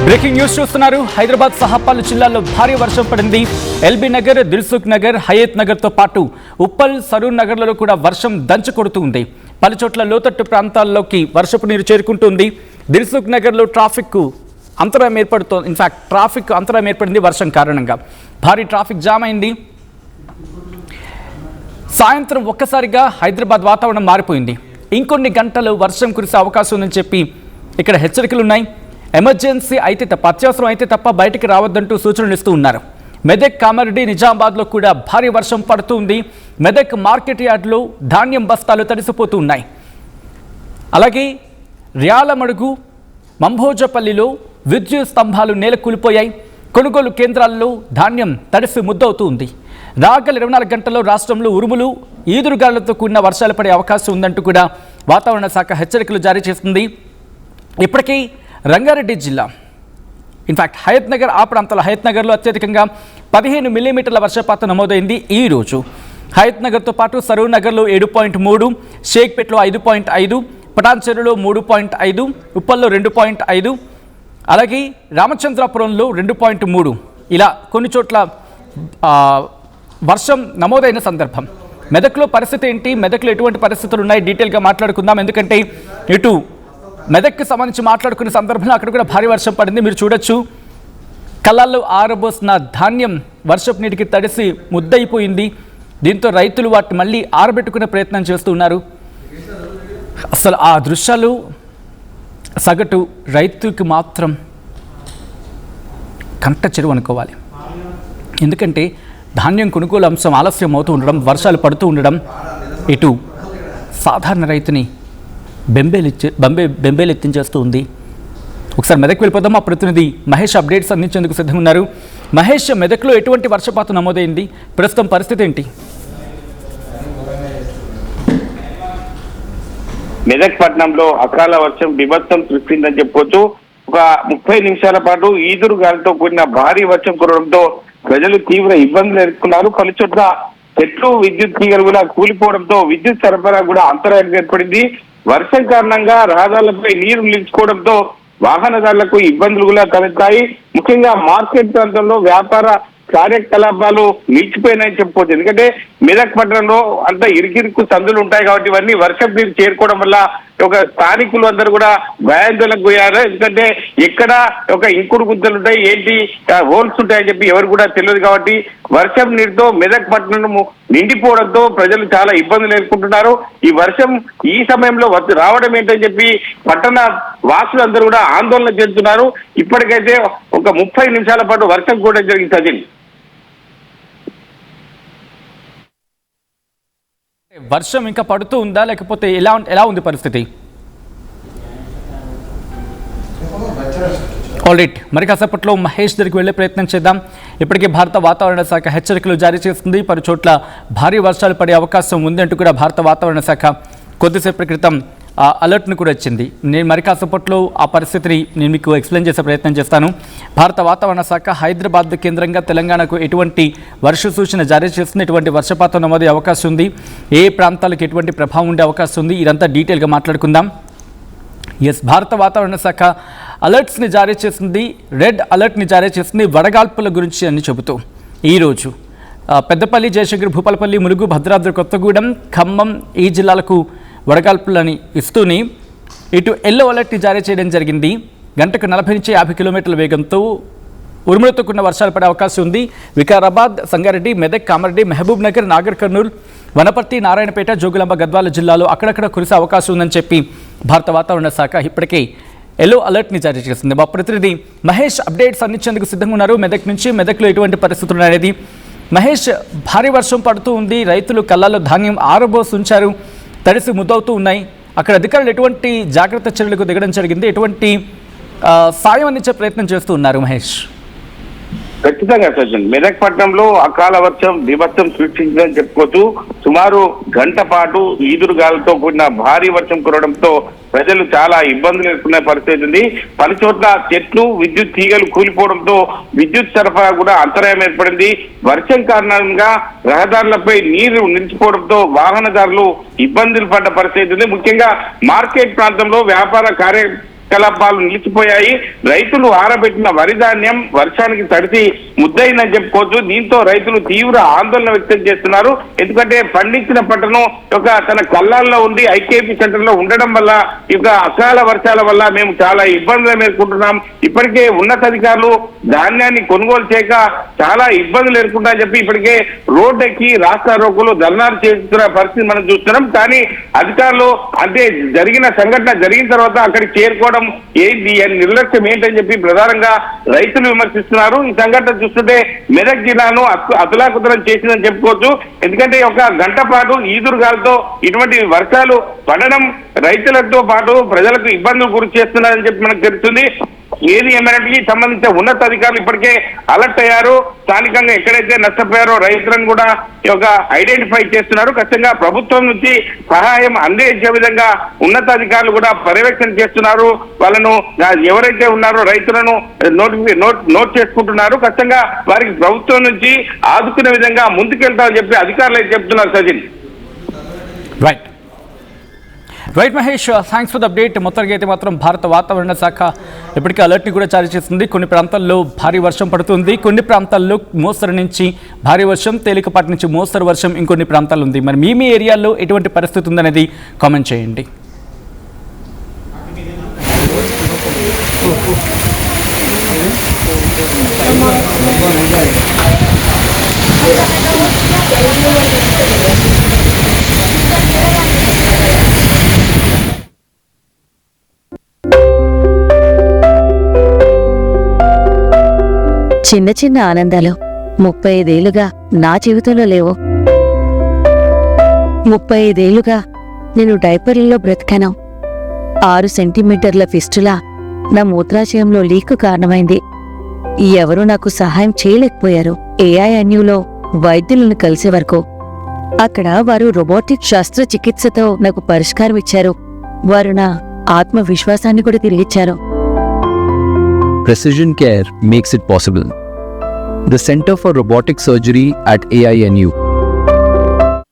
Breaking news చూస్తున్నారు. హైదరాబాద్ సహా పలు జిల్లాల్లో భారీ వర్షం పడింది. ఎల్బీ నగర్, దిల్సుఖ్ నగర్, హయత్ నగర్ తో పాటు ఉప్పల్, సరూర్ నగర్లలో కూడా వర్షం దంచి కొడుతుంది. పలు చోట్ల లోతట్టు ప్రాంతాల్లోకి వర్షపు నీరు చేరుకుంటుంది. దిల్సుఖ్ నగర్లో ట్రాఫిక్ అంతరాయం ఏర్పడుతోంది. ఇన్ఫాక్ట్ ట్రాఫిక్ అంతరాయం ఏర్పడింది వర్షం కారణంగా. భారీ ట్రాఫిక్ జామ్ అయింది. సాయంత్రం ఒక్కసారిగా హైదరాబాద్ వాతావరణం మారిపోయింది. ఇంకొన్ని గంటలు వర్షం కురిసే అవకాశం ఉందని చెప్పి ఇక్కడ హెచ్చరికలు ఉన్నాయి. ఎమర్జెన్సీ అయితే తప్ప, అత్యవసరం అయితే తప్ప బయటికి రావద్దంటూ సూచనలు ఇస్తూ ఉన్నారు. మెదక్, కామారెడ్డి, నిజామాబాద్లో కూడా భారీ వర్షం పడుతుంది. మెదక్ మార్కెట్ యార్డ్లో ధాన్యం బస్తాలు తడిసిపోతూ ఉన్నాయి. అలాగే ర్యాలమడుగు, మంభోజపల్లిలో విద్యుత్ స్తంభాలు నేల కూలిపోయాయి. కొనుగోలు కేంద్రాల్లో ధాన్యం తడిసి ముద్దవుతూ ఉంది. రాగల 24 గంటల్లో రాష్ట్రంలో ఉరుములు, ఈదురుగాలులతో కూడిన వర్షాలు పడే అవకాశం ఉందంటూ కూడా వాతావరణ శాఖ హెచ్చరికలు జారీ చేస్తుంది. ఇప్పటికీ రంగారెడ్డి జిల్లా, ఇన్ఫాక్ట్ హయత్ నగర్, ఆ ప్రాంతాల హయత్ నగర్లో అత్యధికంగా 15 మిల్లీమీటర్ల వర్షపాతం నమోదైంది ఈరోజు. హయత్ నగర్తో పాటు సరూర్ నగర్లో 7.3, షేక్పేట్లో 5.5, పటాన్చెరులో 3.5, ఉప్పల్లో 2.5, అలాగే రామచంద్రాపురంలో 2.3 ఇలా కొన్ని చోట్ల వర్షం నమోదైన సందర్భం. మెదక్లో పరిస్థితి ఏంటి, మెదక్లో ఎటువంటి పరిస్థితులు ఉన్నాయి, డీటెయిల్గా మాట్లాడుకుందాం. ఎందుకంటే ఇటు మెదక్కి సంబంధించి మాట్లాడుకునే సందర్భంలో అక్కడ కూడా భారీ వర్షం పడింది. మీరు చూడొచ్చు, కళ్ళల్లో ఆరబోసిన ధాన్యం వర్షపు నీటికి తడిసి ముద్దయిపోయింది. దీంతో రైతులు వాటిని మళ్ళీ ఆరబెట్టుకునే ప్రయత్నం చేస్తున్నారు. అసలు ఆ దృశ్యాలు సగటు రైతుకి మాత్రం కంట చెరువు అనుకోవాలి. ఎందుకంటే ధాన్యం కొనుగోలు అంశం ఆలస్యం అవుతూ ఉండడం, వర్షాలు పడుతూ ఉండడం ఇటు సాధారణ రైతుని బెంబేలెత్తించేస్తూ ఉంది. ఒకసారి మెదక్ వెళ్ళిపోదాం. మా ప్రతినిధి మహేష్ అప్డేట్స్ అందించేందుకు సిద్ధంగా ఉన్నారు. మహేష్, మెదక్లో ఎటువంటి వర్షపాతం నమోదైంది, ప్రస్తుతం పరిస్థితి ఏంటి? మెదక్ పట్టణంలో అకాల వర్షం బీభత్సం సృష్టిందని చెప్పొచ్చు. ఒక 30 నిమిషాల పాటు ఈదురు గాలితో కూడిన భారీ వర్షం కురవడంతో ప్రజలు తీవ్ర ఇబ్బందులు ఎదుర్కొన్నారు. పలు చోట్ల చెట్లు, విద్యుత్ తీగలు కూడా కూలిపోవడంతో విద్యుత్ సరఫరా కూడా అంతరాయం ఏర్పడింది. వర్షం కారణంగా రహదారులపై నీరు నిలిచిపోవడంతో వాహనదారులకు ఇబ్బందులు కూడా తలెత్తాయి. ముఖ్యంగా మార్కెట్ ప్రాంతంలో వ్యాపార కార్యకలాపాలు నిలిచిపోయినాయని చెప్పుకోవచ్చు. ఎందుకంటే మెదక్ పట్టణంలో అంతా ఇరుకిరుకు సందులు ఉంటాయి కాబట్టి ఇవన్నీ వర్షం నీరు చేరుకోవడం వల్ల ఒక స్థానికులు అందరూ కూడా భయాందోళనకు పోయారు. ఎందుకంటే ఎక్కడ ఒక ఇంకుడు గుంతలు ఉంటాయి, ఏంటి హోల్స్ ఉంటాయని చెప్పి ఎవరు కూడా తెలియదు. కాబట్టి వర్షం నీరుతో మెదక్ పట్టణం నిండిపోవడంతో ప్రజలు చాలా ఇబ్బందులు ఎదుర్కొంటున్నారు. ఈ వర్షం ఈ సమయంలో రావడం ఏంటని చెప్పి పట్టణ వాసులందరూ కూడా ఆందోళన చెందుతున్నారు. ఇప్పటికైతే ఒక 30 నిమిషాల పాటు వర్షం కూడా జరిగింది. సజిల్, వర్షం ఇంకా పడుతూ ఉందా, లేకపోతే ఎలా ఉంది పరిస్థితి? ఆల్రైట్, మరి కాసేపట్లో మహేష్ దగ్గరికి వెళ్ళే ప్రయత్నం చేద్దాం. ఇప్పటికే భారత వాతావరణ శాఖ హెచ్చరికలు జారీ చేస్తుంది. పలు చోట్ల భారీ వర్షాలు పడే అవకాశం ఉంది అంటూ కూడా భారత వాతావరణ శాఖ కొద్దిసేపటి క్రితం అలర్ట్ను కూడా ఇచ్చింది. నేను మరి కాసేపట్లో ఆ పరిస్థితిని నేను మీకు ఎక్స్ప్లెయిన్ చేసే ప్రయత్నం చేస్తాను. భారత వాతావరణ శాఖ హైదరాబాద్ కేంద్రంగా తెలంగాణకు ఎటువంటి వర్ష సూచన జారీ చేస్తుంది, ఎటువంటి వర్షపాతం నమోదే అవకాశం ఉంది, ఏ ప్రాంతాలకు ఎటువంటి ప్రభావం ఉండే అవకాశం ఉంది, ఇదంతా డీటెయిల్గా మాట్లాడుకుందాం. భారత వాతావరణ శాఖ అలర్ట్స్ని జారీ చేసింది, రెడ్ అలర్ట్ని జారీ చేసింది వడగాల్పుల గురించి అని చెబుతూ. ఈరోజు పెద్దపల్లి, జయశంకర్, భూపాలపల్లి, ములుగు, భద్రాద్రి కొత్తగూడెం, ఖమ్మం ఈ జిల్లాలకు వడగాల్పులని ఇస్తూనే ఇటు ఎల్లో అలర్ట్ని జారీ చేయడం జరిగింది. గంటకు 40 నుంచి 50 కిలోమీటర్ల వేగంతో ఉరుములతో కూడిన వర్షాలు పడే అవకాశం ఉంది. వికారాబాద్, సంగారెడ్డి, మెదక్, కామారెడ్డి, మహబూబ్ నగర్, నాగర్ కర్నూల్, వనపర్తి, నారాయణపేట, జోగులాంబ, గద్వాల జిల్లాలో అక్కడక్కడ కురిసే అవకాశం ఉందని చెప్పి భారత వాతావరణ శాఖ ఇప్పటికే ఎల్లో అలర్ట్ని జారీ చేసింది. మా ప్రతినిధి మహేష్ అప్డేట్స్ అందించేందుకు సిద్ధంగా ఉన్నారు మెదక్ నుంచి. మెదక్లో ఎటువంటి పరిస్థితులు అనేది మహేష్, భారీ వర్షం పడుతూ ఉంది, రైతులు కళ్ళల్లో ధాన్యం ఆరబోసి ఉంచారు, తడిసి ముద్దవుతూ ఉన్నాయి. అక్కడ అధికారులు ఎటువంటి జాగ్రత్త చర్యలకు దిగడం జరిగింది, ఎటువంటి సాయం అందించే ప్రయత్నం చేస్తూ ఉన్నారు మహేష్? ఖచ్చితంగా సజ్జన్, మెదక్ పట్టణంలో అకాల వర్షం బీభత్సం సృష్టించిందని చెప్పుకోవచ్చు. సుమారు గంట పాటు ఈదురు గాలితో కూడిన భారీ వర్షం కురవడంతో ప్రజలు చాలా ఇబ్బందులు ఎదుర్కొనే పరిస్థితి ఉంది. పలు చోట్ల చెట్లు, విద్యుత్ తీగలు కూలిపోవడంతో విద్యుత్ సరఫరా కూడా అంతరాయం ఏర్పడింది. వర్షం కారణంగా రహదారులపై నీరు నిలిచిపోవడంతో వాహనదారులు ఇబ్బందులు పడ్డ పరిస్థితి ఉంది. ముఖ్యంగా మార్కెట్ ప్రాంతంలో వ్యాపార కార్యకలాపాలు నిలిచిపోయాయి. రైతులు ఆరబెట్టిన వరి ధాన్యం వర్షానికి తడిసి ముద్దయిందని చెప్పుకోవచ్చు. దీంతో రైతులు తీవ్ర ఆందోళన వ్యక్తం చేస్తున్నారు. ఎందుకంటే పండించిన పంటను తన కళ్ళాల్లో ఉండి ఐకేపీ సెంటర్ లో ఉండడం వల్ల అకాల వర్షాల వల్ల మేము చాలా ఇబ్బందులు ఎదుర్కొంటున్నాం. ఇప్పటికే ఉన్నతాధికారులు ధాన్యాన్ని కొనుగోలు చేయక చాలా ఇబ్బందులు ఎదుర్కొంటారని చెప్పి ఇప్పటికే రోడ్డెక్కి రాస్తా రోగులు ధర్నాలు చేస్తున్న పరిస్థితి మనం చూస్తున్నాం. కానీ అధికారులు అంటే జరిగిన సంఘటన జరిగిన తర్వాత అక్కడికి చేరుకోవడం ఏంటి నిర్లక్ష్యం ఏంటని చెప్పి ప్రధానంగా రైతులు విమర్శిస్తున్నారు. ఈ సంఘటన చూస్తుంటే మెదక్ జిల్లాను అతలాకుతలం చేసిందని చెప్పుకోవచ్చు. ఎందుకంటే ఒక గంట పాటు ఈదురుగాలతో ఇటువంటి వర్షాలు పడడం రైతులతో పాటు ప్రజలకు ఇబ్బందులు గురి చేస్తున్నారని చెప్పి మనకు తెలుస్తుంది. ఏది ఏమైనటికి సంబంధించిన ఉన్నతాధికారులు ఇప్పటికే అలర్ట్ అయ్యారు. స్థానికంగా ఎక్కడైతే నష్టపోయారో రైతులను కూడా ఐడెంటిఫై చేస్తున్నారు. ఖచ్చితంగా ప్రభుత్వం నుంచి సహాయం అందించే విధంగా ఉన్నతాధికారులు కూడా పర్యవేక్షణ చేస్తున్నారు. వాళ్ళను ఎవరైతే ఉన్నారో రైతులను నోట్ చేసుకుంటున్నారు. ఖచ్చితంగా వారికి ప్రభుత్వం నుంచి ఆదుకునే విధంగా ముందుకెళ్తామని చెప్పి అధికారులు అయితే చెప్తున్నారు. Sajin right Mahesh, thanks for the update. మొత్తానికి అయితే మాత్రం భారత వాతావరణ శాఖ ఇప్పటికే అలర్ట్ని కూడా జారీ చేస్తుంది. కొన్ని ప్రాంతాల్లో భారీ వర్షం పడుతుంది, కొన్ని ప్రాంతాల్లో మోస్తరు నుంచి భారీ వర్షం, తేలికపాటి నుంచి మోస్తరు వర్షం ఇంకొన్ని ప్రాంతాలు ఉంది. మరి మీ ఏరియాలో ఎటువంటి పరిస్థితి ఉందనేది కామెంట్ చేయండి. చిన్న చిన్న ఆనందాలు 35 ఏళ్లుగా నా జీవితంలో లేవు. 35 ఏళ్లుగా నేను డైపర్లలో బ్రతికాను. 6 సెంటీమీటర్ల ఫిస్టులా నా మూత్రాశయంలో లీకు కారణమైంది. ఎవరూ నాకు సహాయం చేయలేకపోయారు. AINUలో వైద్యులను కలిసే వరకు అక్కడ వారు రోబోటిక్ శస్త్రచికిత్సతో నాకు పరిష్కారం ఇచ్చారు. వారు నా ఆత్మవిశ్వాసాన్ని కూడా తిరిగిచ్చారు. Precision care makes it possible. The Center for Robotic Surgery at AINU